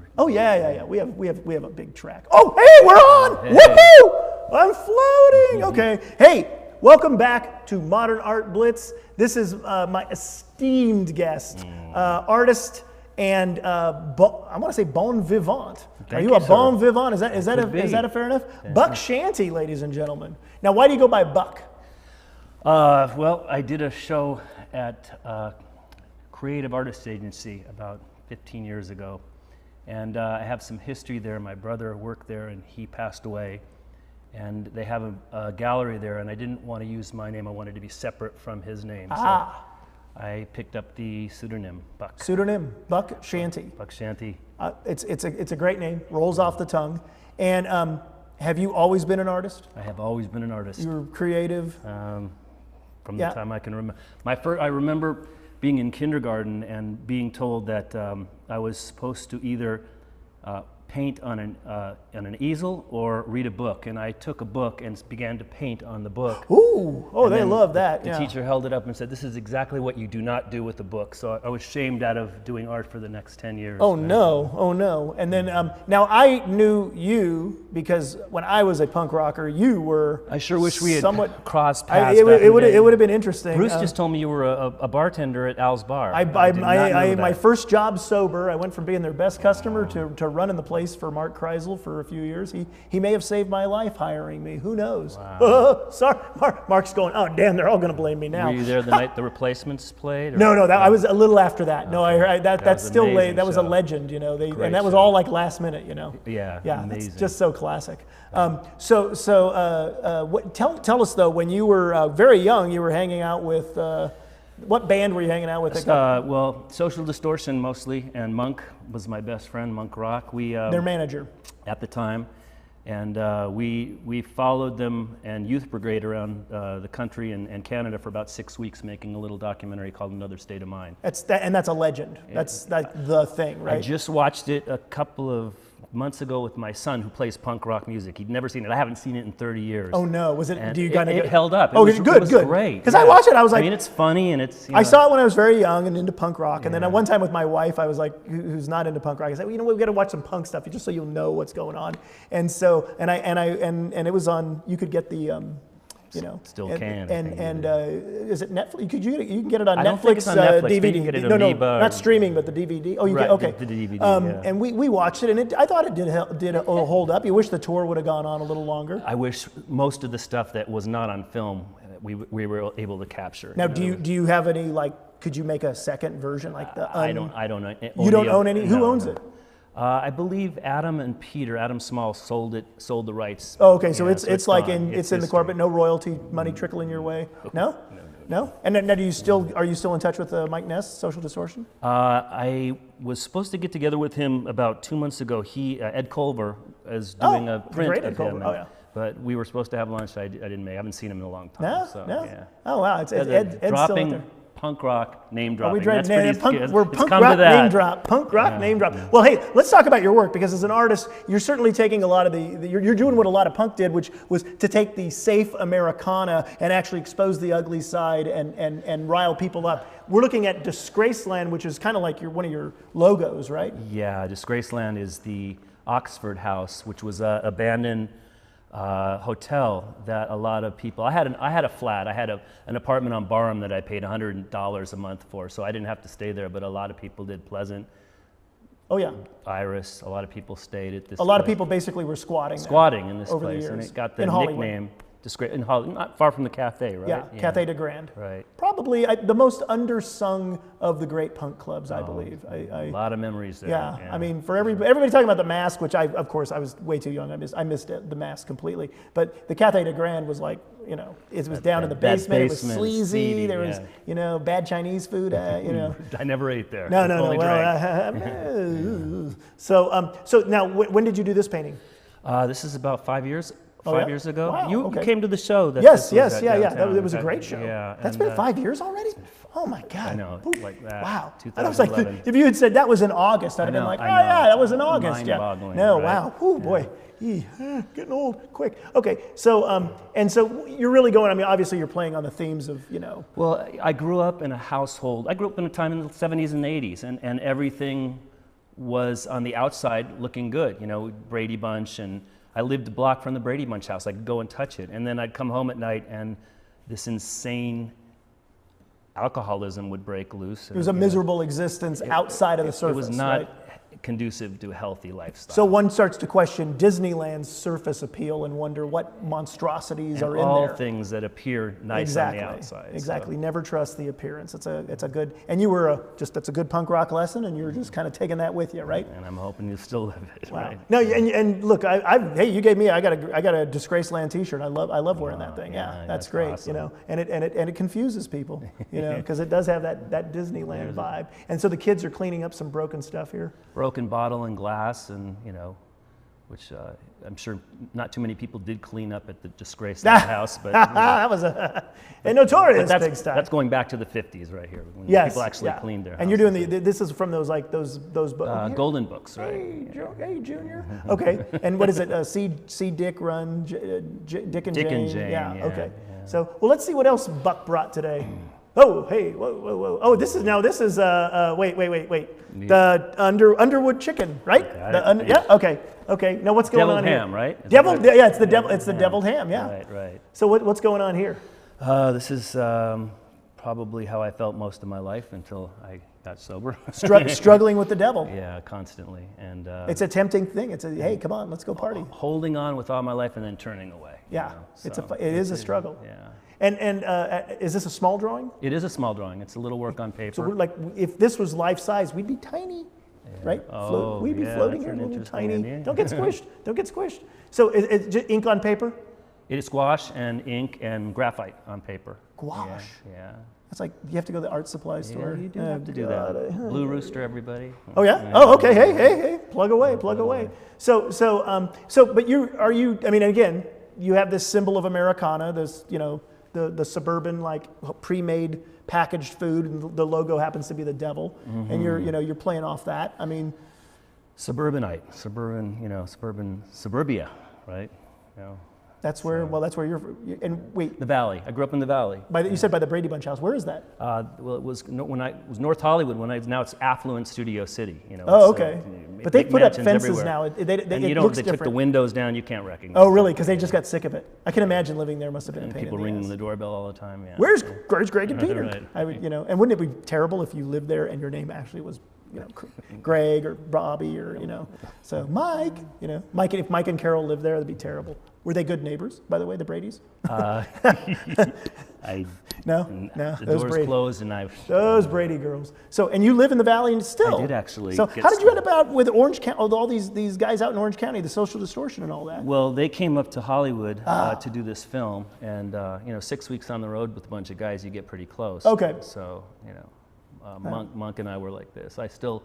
or? Oh yeah. We have a big track. Oh hey, we're on! Hey. Woohoo! I'm floating. Okay. Hey, welcome back to Modern Art Blitz. This is my esteemed guest, artist and I want to say bon vivant. Are you a bon vivant? Is that a fair enough? Yeah. Buck Shanty, ladies and gentlemen. Now, why do you go by Buck? Well, I did a show at Creative Artists Agency about 15 years ago, and I have some history there. My brother worked there, and he passed away, and they have a gallery there, and I didn't want to use my name. I wanted to be separate from his name. So I picked up the pseudonym Buck. Pseudonym Buck Shanty. Buck Shanty. It's a great name. Rolls off the tongue. And have you always been an artist? I have always been an artist. You were creative. From the time I can remember. I remember being in kindergarten and being told that I was supposed to either paint on an easel or read a book, and I took a book and began to paint on the book. Ooh, oh, they love that. The teacher held it up and said, "This is exactly what you do not do with a book." So I was shamed out of doing art for the next 10 years. Oh no. And then now I knew you because when I was a punk rocker, you were. I sure wish we had somewhat crossed paths. It would have been interesting. Bruce just told me you were a bartender at Al's Bar. My first job sober, I went from being their best customer to running the place for Mark Kreisel for a few years. He may have saved my life hiring me. Who knows? Wow. Sorry, Mark's going, oh damn, they're all going to blame me now. Were you there the night the Replacements played? Or? No, I was a little after that. Okay. No, I heard that's still late. That was a legend, you know. And that was all like last minute, you know. Yeah, amazing. It's just so classic. Tell us though, when you were very young, you were hanging out with. What band were you hanging out with? Well, Social Distortion mostly, and Monk was my best friend, Monk Rock. Their manager. At the time. And we followed them and Youth Brigade around the country and Canada for about 6 weeks, making a little documentary called Another State of Mind. That's a legend. That's like the thing, right? I just watched it a couple of months ago with my son, who plays punk rock music. He'd never seen it. I haven't seen it in 30 years. Oh no, was it? And do you kind of? It held up. It was great. Because I watched it, I was like, I mean, it's funny and it's. I saw it when I was very young and into punk rock, and then one time with my wife, I was like, who's not into punk rock, I said, well, we've got to watch some punk stuff just so you'll know what's going on. And so, and it was on. You could get the. Still can. And is it Netflix? You can get it on Netflix. I don't think it's on Netflix, DVD. but you can get it no, Amoeba not streaming, but the DVD. Oh, you right, get okay. The DVD. And we watched it, and I thought it did hold up. You wish the tour would have gone on a little longer. I wish most of the stuff that was not on film we were able to capture. Now, do you have any Could you make a second version like the? I don't know. You don't own any. Who owns it? I believe Adam Small sold the rights. Oh, okay. So it's in the corporate, no royalty money trickling your way. No. And now, are you still in touch with Mike Ness, Social Distortion? I was supposed to get together with him about 2 months ago. Ed Culver is doing a print of him. Oh yeah. But we were supposed to have lunch. I didn't make. I haven't seen him in a long time. No. Yeah. Oh wow. Ed's still out there. Punk rock name dropping. We're punk rock name drop. Punk rock name drop. Well, hey, let's talk about your work, because as an artist, you're certainly taking a lot of you're doing what a lot of punk did, which was to take the safe Americana and actually expose the ugly side and rile people up. We're looking at Disgraceland, which is kind of like one of your logos, right? Yeah, Disgraceland is the Oxford House, which was an abandoned hotel that a lot of people. I had a flat. I had an apartment on Barham that I paid $100 a month for, so I didn't have to stay there. But a lot of people did. Pleasant. Oh yeah. Iris. A lot of people stayed at this. A lot of people basically were squatting in this over place, the years. and it got the in nickname. In Hollywood, not far from the cafe, right? Yeah, Café de Grand. Right. Probably the most undersung of the great punk clubs, I believe. A lot of memories there. Yeah. I mean, for everybody talking about the Mask, which of course I was way too young. I missed the Mask completely. But the Café de Grand was like, it was down in the basement. It was sleazy. Seedy, there was, bad Chinese food. I never ate there. No. Well, so now, when did you do this painting? This is about 5 years. 5 years ago. Wow, you okay. came to the show. Yes. It was a great show. Yeah. That's been 5 years already? Oh my God. I know, like that. Wow. I was like, if you had said that was in August, I'd have been like, that was in August. Mind-boggling, No, right? wow. Oh boy. Getting old quick. Okay, so you're really going, obviously you're playing on the themes of, Well, I grew up in a household. I grew up in a time in the 70s and 80s, and everything was on the outside looking good, you know, Brady Bunch, and I lived a block from the Brady Bunch house. I could go and touch it. And then I'd come home at night and this insane alcoholism would break loose. It was a miserable existence outside of the surface. It was not right? conducive to a healthy lifestyle. So one starts to question Disneyland's surface appeal and wonder what monstrosities are in all there. things that appear nice Exactly. on the outside. Exactly. Never trust the appearance. It's a good, and you were that's a good punk rock lesson, and you were just kind of taking that with you, right? And I'm hoping you still live it. Wow. Right? No, and look, hey, you gave me, I got a Disgraceland T-shirt. I love wearing that thing. Yeah, that's great. Awesome. You know, and it confuses people, you know, because it does have that Disneyland vibe. And so the kids are cleaning up some broken stuff here. Broken bottle and glass, and you know, which I'm sure not too many people did clean up at the Disgraceland house, but that was a notorious big stuff. That's going back to the 50s right here, when Yes, people actually cleaned their and houses. you're doing this is from those golden books, right? Hey, Junior. Okay, and what is it? See Dick Run, Dick and Jane. Yeah. Okay. Yeah. So, well, let's see what else Buck brought today. Oh, hey, whoa. Oh, this is wait. The Underwood chicken, right? Yeah. Okay. Now what's going on here? Deviled ham, right? It's the devil. It's the deviled ham. Yeah. Right. So what's going on here? This is probably how I felt most of my life until I got sober. Struggling with the devil. Yeah, constantly. And it's a tempting thing. It's hey, come on, let's go party. Holding on with all my life and then turning away. Yeah, you know? it is a struggle. Yeah. And is this a small drawing? It is a small drawing. It's a little work on paper. So we're like, if this was life size, we'd be tiny, right? We'd be floating here, little tiny. Idea. Don't get squished. Don't get squished. So it's just ink on paper? It is gouache and ink and graphite on paper. Gouache. Yeah. That's like you have to go to the art supply store. Yeah, you do have to do that. Blue Rooster, everybody. Oh yeah. Oh okay. Hey. Plug away. So but I mean, again, you have this symbol of Americana. This the suburban like pre-made packaged food, and the logo happens to be the devil, and you're playing off that. I mean, Suburbia, right? You know. That's where you're. And wait, the Valley. I grew up in the Valley. You said by the Brady Bunch house. Where is that? Well, it was North Hollywood. Now it's affluent Studio City. You know. Oh, okay. But they put up fences everywhere. now. It looks they different. took the windows down. You can't recognize. Oh, really? Because they just got sick of it. I can imagine living there must have been a pain people in the ringing ass. the doorbell all the time. Yeah. Where's Greg and Peter? Right. I would, and wouldn't it be terrible if you lived there and your name actually was, Greg or Bobby or so Mike, Mike. If Mike and Carol lived there, that'd be terrible. Were they good neighbors, by the way, the Bradys? No. The doors closed, and those Brady girls. So, and you live in the Valley still. I did actually. So, how did you end up out with Orange County? All these guys out in Orange County, the Social Distortion and all that. Well, they came up to Hollywood to do this film, and 6 weeks on the road with a bunch of guys, you get pretty close. Okay. So Monk and I were like this. I still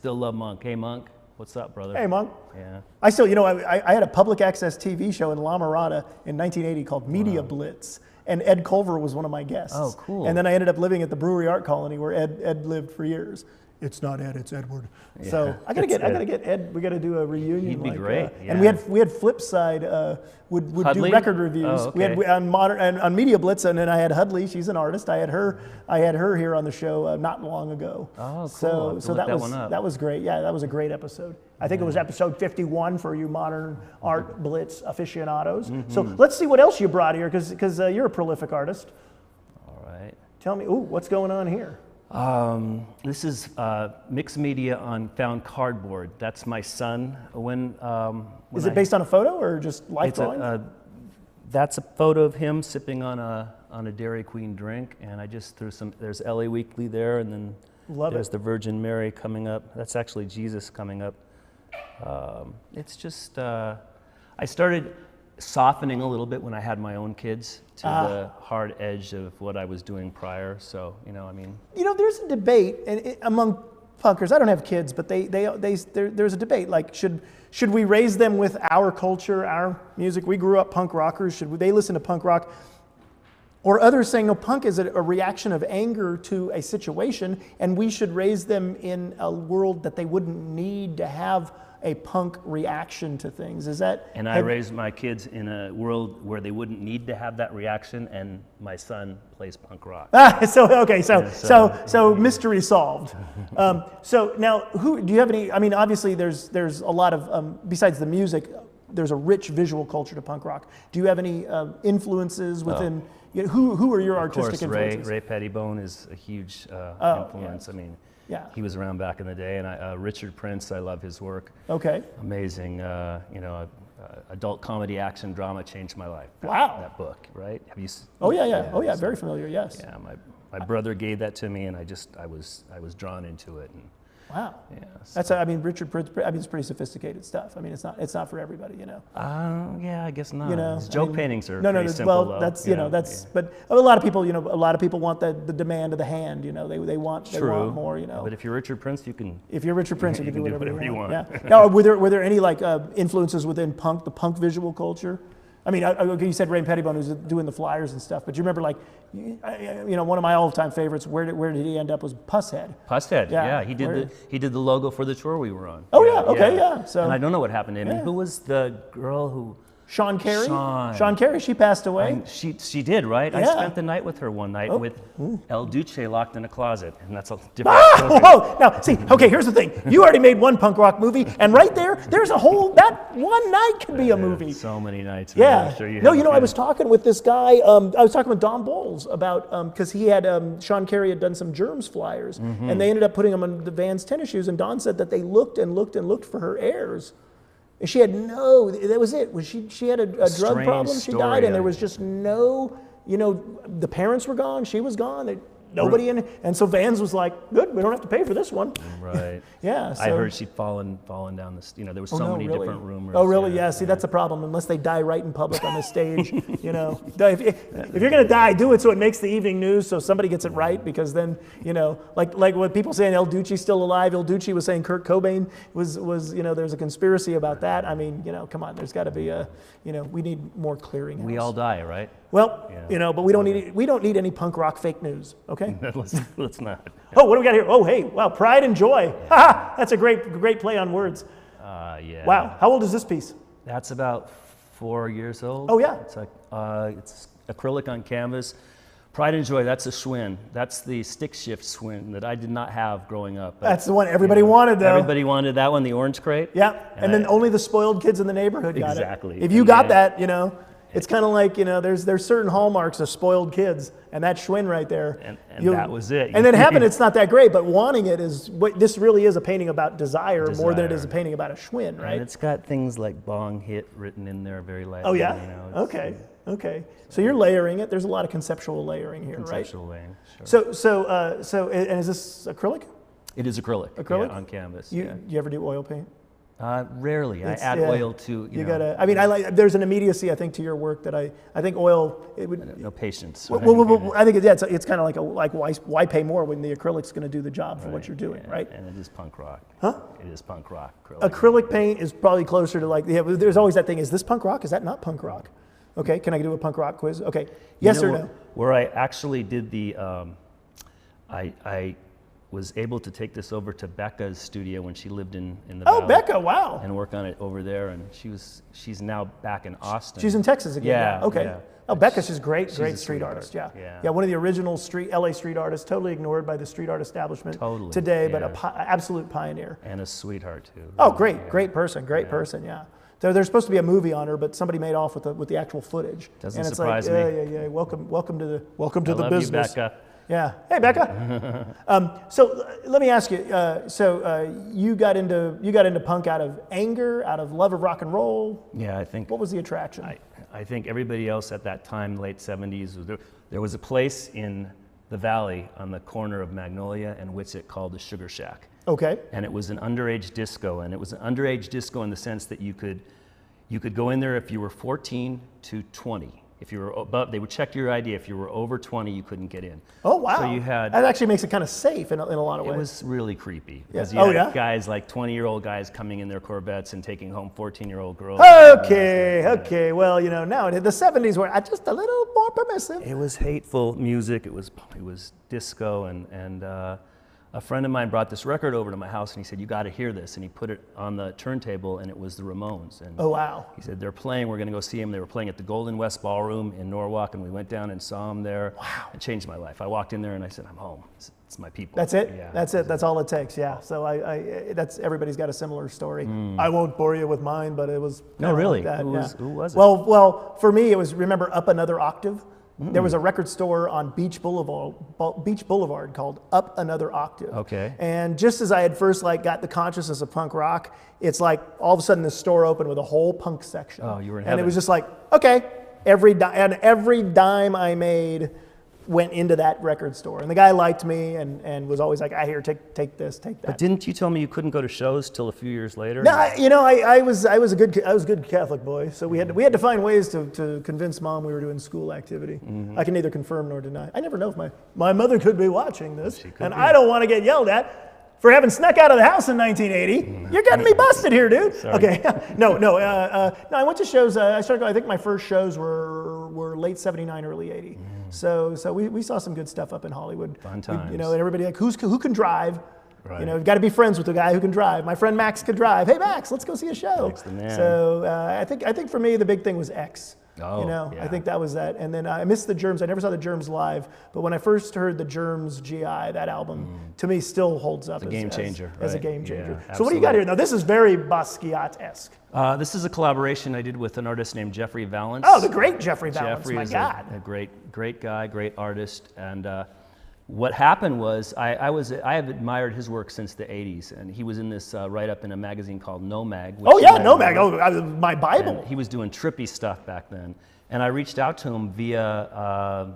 love Monk. Hey, Monk. What's up, brother? Hey, Monk. Yeah. I still, I had a public access TV show in La Mirada in 1980 called Media Blitz, and Ed Culver was one of my guests. Oh, cool. And then I ended up living at the Brewery Art Colony where Ed lived for years. It's not Ed, it's Edward. Yeah, so I gotta get Ed. We gotta do a reunion. He'd be great. Yeah. And we had Flipside would do record reviews. Oh, okay. We had on Media Blitz, and then I had Hudley. She's an artist. I had her here on the show not long ago. Oh, cool. So that was great. Yeah, that was a great episode. I think it was episode 51 for you modern art Blitz aficionados. So let's see what else you brought here, because you're a prolific artist. All right. Tell me, what's going on here? This is mixed media on found cardboard. That's my son. Is it based on a photo or just life drawing? That's a photo of him sipping on a Dairy Queen drink, and I just threw some. There's LA Weekly there, and then there's the Virgin Mary coming up. That's actually Jesus coming up. It's just I started softening a little bit when I had my own kids to the hard edge of what I was doing prior. So, there's a debate among punkers. I don't have kids, but there's a debate. Like, should we raise them with our culture, our music? We grew up punk rockers. Should they listen to punk rock? Or others saying, no, punk is a reaction of anger to a situation, and we should raise them in a world that they wouldn't need to have a punk reaction to things. Is that? And I raised my kids in a world where they wouldn't need to have that reaction, and my son plays punk rock. So mystery solved. So now, who do you have any? I mean, obviously, there's a lot of besides the music, there's a rich visual culture to punk rock. Do you have any influences within? Who are your artistic influences? Ray Pettibone is a huge influence. Yeah. I mean, yeah, he was around back in the day, and Richard Prince, I love his work. Okay. Amazing. Adult comedy action drama changed my life. Wow. That book, right? Have you? Oh yeah. Very familiar. Yes. Yeah, my brother gave that to me, and I was drawn into it. And, wow. Yeah. That's Richard Prince. I mean, it's pretty sophisticated stuff. I mean, it's not for everybody, Yeah, I guess not. His joke paintings are pretty simple. Well, though. that's But a lot of people, want the demand of the hand. They want more. But if you're Richard Prince, you can. If you're Richard Prince, you can do whatever you want. Yeah. Now, were there any influences within punk, the punk visual culture? I mean, you said Ray Pettibone was doing the flyers and stuff, but you remember, one of my all-time favorites. Where did he end up? Was Pusshead. Pusshead, yeah. He did the logo for the tour we were on. Oh yeah, okay, yeah. So, and I don't know what happened to him. Yeah. Who was the girl who? Sean Carey. Sean Carey. She passed away. She did, right? Yeah. I spent the night with her one night with El Duce locked in a closet, and that's a different. Whoa! Now, see, okay. Here's the thing. You already made one punk rock movie, and right there's a whole. That one night could be a movie. So many nights. Yeah. I'm sure I was talking with this guy. I was talking with Don Bowles about because he had Sean Carey had done some Germs flyers, and they ended up putting them on the Vans tennis shoes, and Don said that they looked and looked and looked for her heirs. She had that was it. She had a drug problem. She died, and there was just no, the parents were gone. She was gone. Nobody in it. And so Vans was like, good, we don't have to pay for this one. Right. Yeah. So, I heard she'd fallen down the, there was so many different rumors. Oh, really? Yeah. See, that's the problem. Unless they die right in public on the stage, If you're going to die, do it so it makes the evening news so somebody gets it right, because then, like what people saying El Duce's still alive. El Duce was saying Kurt Cobain was there's a conspiracy about that. I mean, come on, there's got to be we need more clearing. We all die, right? Well, but we don't need any punk rock fake news, okay? let's not. Oh, what do we got here? Oh, hey, wow, Pride and Joy. Ha! That's a great play on words. Yeah. Wow, how old is this piece? That's about 4 years old. Oh yeah. It's it's acrylic on canvas. Pride and Joy, that's a Schwinn. That's the stick shift Schwinn that I did not have growing up. That's the one everybody wanted, though. Everybody wanted that one, the orange crate. Yeah, and then only the spoiled kids in the neighborhood got it. Exactly. If you got that, it's kind of like, there's certain hallmarks of spoiled kids, and that Schwinn right there. And that was it. And then having it's not that great, but wanting it is, this really is a painting about desire more than it is a painting about a Schwinn, right? And it's got things like bong hit written in there very lightly. Oh yeah? Okay. So you're layering it. There's a lot of conceptual layering here, right? Conceptual layering, sure. So, and is this acrylic? It is acrylic. Acrylic? Yeah, on canvas. You ever do oil paint? Rarely. I add oil to, you gotta, I mean, there's an immediacy, I think, to your work that I think oil, it would. No patience. Well, I think it's kind of like why pay more when the acrylic's going to do the job for what you're doing, right? And it is punk rock. Huh? It is punk rock. Acrylic paint is probably closer to there's always that thing, is this punk rock? Is that not punk rock? Okay, can I do a punk rock quiz? Okay, yes or no? Where I actually did the, I was able to take this over to Becca's studio when she lived in the Valley. Oh, Becca, wow. And work on it over there, and she's now back in Austin. She's in Texas again. Yeah. Okay. Yeah. Oh, Becca's just great street artist. artist. Yeah. One of the original LA street artists, totally ignored by the street art establishment today, but an absolute pioneer. And a sweetheart too. Oh, great person, yeah. There's supposed to be a movie on her, but somebody made off with the actual footage. Doesn't surprise me. Yeah. Welcome to the I business. love you, Becca. Yeah. Hey, Becca. So let me ask you. You got into punk out of anger, out of love of rock and roll. Yeah, I think. What was the attraction? I think everybody else at that time, late '70s, there was a place in the Valley on the corner of Magnolia and Witsit called the Sugar Shack. Okay. And it was an underage disco, and it was an underage disco in the sense that you could go in there if you were 14 to 20. If you were above, they would check your ID. If you were over 20, you couldn't get in. Oh, wow. So you had... That actually makes it kind of safe in a lot of ways. It was really creepy. Because you had guys, like 20-year-old guys coming in their Corvettes and taking home 14-year-old girls. Okay. Well, now the 70s were just a little more permissive. It was hateful music. It was disco, and a friend of mine brought this record over to my house, and he said, "You got to hear this." And he put it on the turntable, and it was the Ramones. And oh, wow. he said, "They're playing. We're going to go see them." They were playing at the Golden West Ballroom in Norwalk, and we went down and saw them there. Wow. It changed my life. I walked in there, and I said, "I'm home. It's my people." That's it? Yeah. That's it. That's all it takes, yeah. So that's everybody's got a similar story. I won't bore you with mine, but it was No, really? like that, Who was it? Well, for me, it was, remember Up Another Octave? There was a record store on Beach Boulevard called Up Another Octave. Okay. And just as I had first got the consciousness of punk rock, it's like all of a sudden this store opened with a whole punk section. Oh, you were in And it heaven. was just like, okay, every dime I made went into that record store. And the guy liked me and was always like, here, take this, take that. But didn't you tell me you couldn't go to shows till a few years later? No, I was a good Catholic boy, so we had to find ways to convince Mom we were doing school activity. I can neither confirm nor deny. I never know if my mother could be watching this, and I don't want to get yelled at for having snuck out of the house in 1980. You're getting me busted here, dude. Sorry. Okay, no. I went to shows. I think my first shows were late '79, early '80. So we saw some good stuff up in Hollywood. Fun times. Everybody who can drive. Right. You've got to be friends with the guy who can drive. My friend Max could drive. Hey Max, let's go see a show. Max the man. So I think for me the big thing was X. Oh, I think that was that. And then I missed the Germs. I never saw the Germs live, but when I first heard the Germs GI, that album to me still holds up It's a game changer. as a right? game changer. Yeah, So what do you got here? Now this is very Basquiat-esque. This is a collaboration I did with an artist named Jeffrey Valance. Oh, the great Jeffrey Valance. Jeffrey My is God. a great guy, great artist. And what happened was I have admired his work since the 80s, and he was in this write-up in a magazine called No Mag. Oh yeah, No Mag. Oh, my Bible. And he was doing trippy stuff back then. And I reached out to him via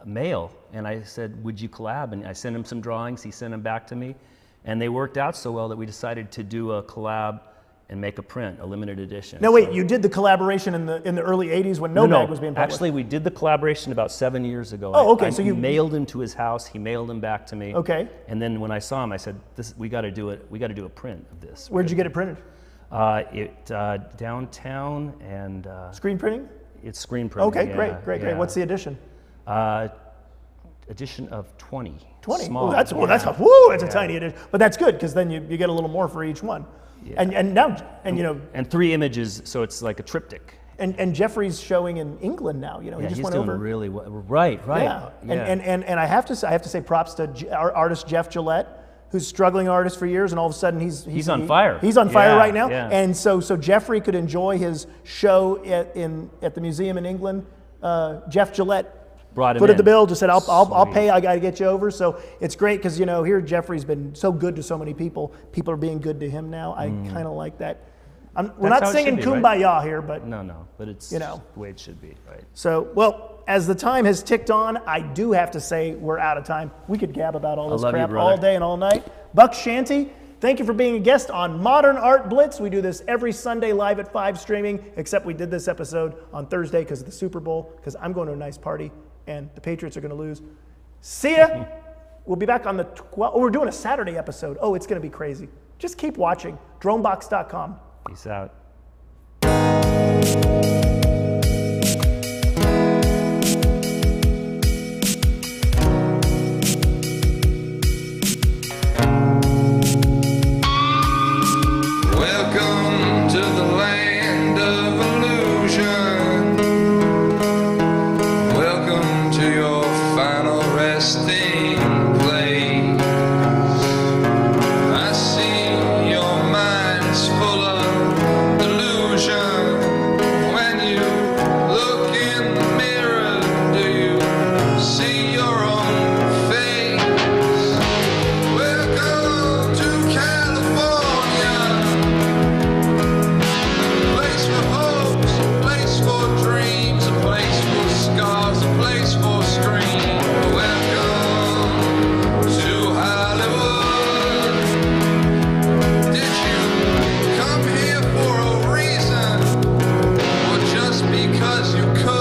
mail, and I said, "Would you collab?" And I sent him some drawings. He sent them back to me, and they worked out so well that we decided to do a collab and make a print, a limited edition. No, wait, you did the collaboration in the early '80s when No Mag was being published. Actually, we did the collaboration about 7 years ago. Oh, okay, I so you mailed him to his house. He mailed them back to me. Okay. And then when I saw him, I said, we got to do it. We got to do a print of this. Where'd you get it printed? Downtown and Screen printing? it's screen printing. Okay, yeah, great. yeah. What's the edition? Edition of 20. 20. Small. That's a tiny edition. But that's good because then you get a little more for each one. Yeah. And 3 images, so it's like a triptych. And Jeffrey's showing in England now. He just he's went doing over. really well. Right. Yeah. Yeah. And I have to say props to our artist Jeff Gillette, who's a struggling artist for years, and all of a sudden he's on fire. He's on fire Yeah, right now. yeah. And so Jeffrey could enjoy his show at the museum in England. Jeff Gillette Brought him put in. in the bill, just said, I'll Sweet. pay, I got to get you over. So it's great because, here Jeffrey's been so good to so many people. People are being good to him now. I kind of like that. We're That's not how it singing should be, Kumbaya right? here, but No, but it's the way it should be, right? so, well, as the time has ticked on, I do have to say we're out of time. We could gab about all this love you, crap brother. all day and all night. Buck Shanty, thank you for being a guest on Modern Art Blitz. We do this every Sunday live at 5 streaming, except we did this episode on Thursday because of the Super Bowl, because I'm going to a nice party and the Patriots are going to lose. See ya. We'll be back on the 12th. Oh, we're doing a Saturday episode. Oh, it's going to be crazy. Just keep watching. Dronebox.com. Peace out. Welcome to the land of illusion. Welcome to your final resting place. I see your mind's full of delusion. When you look in the mirror, do you see your own face? Welcome to California. A place for hopes, a place for dreams, a place for scars, a place for screams. Welcome to Hollywood. Did you come here for a reason, or just because you could?